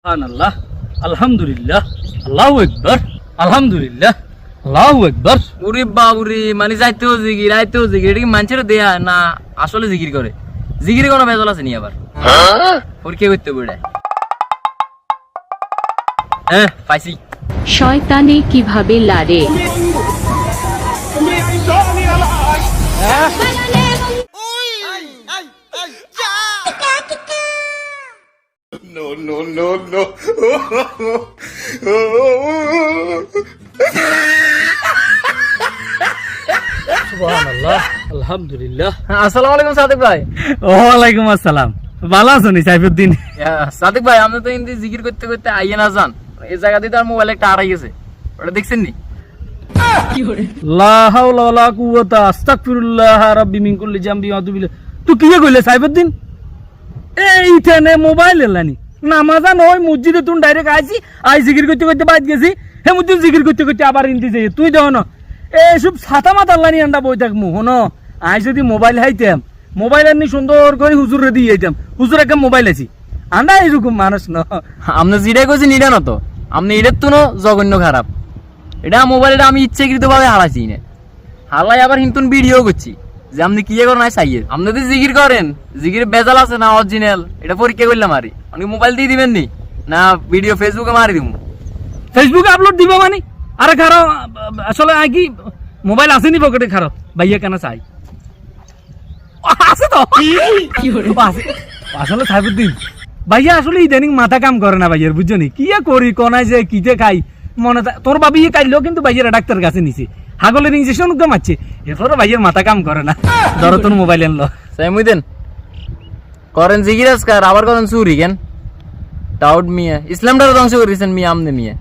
সুবহানাল্লাহ, আলহামদুলিল্লাহ, আল্লাহু আকবার, আলহামদুলিল্লাহ, আল্লাহু আকবার। ওরে বাবুরে, মানে যাইতেও জিকির আইতেও জিকির, এটা কি মানুষের দেয়া না আসলে জিকির করে? জিকিরে কোনো ভেজাল আছে নি আবার? পরীক্ষা করতে বলে হ্যাঁ পাইছি। শয়তানে কিভাবে লারে? সুবহানাল্লাহ, আলহামদুলিল্লাহ। আসসালামু আলাইকুম সাদিক ভাই। ওয়ালাইকুম আসসালাম। ভালো আছো নি সাইফুদ্দিন? সাদিক ভাই, আপনি তো হিন্দি জিকির করতে করতে আইয়ে না যান, এই জায়গা দিয়ে তার মোবাইল একটা হারাই গেছে, ওটা দেখছেন নি? লা হাওলা ওয়ালা কুওয়াতা আস্তাগফিরুল্লাহ রাব্বি মিন কুল্লি জামবি ওয়া আতুবু ইলাইহি। তুই কি কইলে সাইফুদ্দিন? এইখানে মোবাইল এলানি নামাজা নয়, মসজিদে তুই ডাইরেক্ট আইছি, আই জিকির করতে করতে বাইরে গেছি, হে মসজিদ জিকির করতে করতে আবার হিন্দি যাই। তুই দেখো না এইসব ছাতা মাথা আল্লানি আন্ডা বই থাকমু। হনো আই যদি মোবাইল হাইতাম, মোবাইল আনি সুন্দর করে হুজুরে দিয়ে যেতাম, হুজুর একটা মোবাইল আছি আন্ডা এরকম মানুষ ন। আপনি যেটাই করছেন এটা না তো, আপনি এটার তো জঘন্য খারাপ। এটা মোবাইলটা আমি ইচ্ছাকৃত ভাবে হারাইছি না, হারলাই আবার হিন্তুন ভিডিও করছি যে আপনি কি করেন নাই চাইয়ে। আপনি যদি জিকির করেন, জিকির বেজাল আছে না অরিজিনাল, এটা পরীক্ষা করলাম আরই। আপনি মোবাইল দিয়ে দিবেন নি না ভিডিও ফেসবুকে মারি দিব? ফেসবুকে আপলোড দিব মানে? আরে খারো, আসলে আই কি মোবাইল আসেনি পকেটে? খারো ভাইয়া কেন চাই আছে তো আছে। আসলে সাইফুদ্দিন ভাইয়া আসলে ইদানিং মাথা কাম করে না ভাইয়ার, বুঝছো নি? কি করি কোনায় যে কিতে খাই মনে তোর বাবি কাইলেও কিন্তু ভাইয়ের ডাক্তার কাছে নিছে, হাগলের ইঞ্জেকশন মারছে, এরপরে ভাইয়ের মাথা কাম করে না। ধরো তোর মোবাইল আনলো সাইমুদ্দিন করেন জিকির আজকার, আবার করেন চুরি কেন? টাউট মিয়া ইসলামটারও ধ্বংস করেছেন মিয়া, আমনে মিয়া।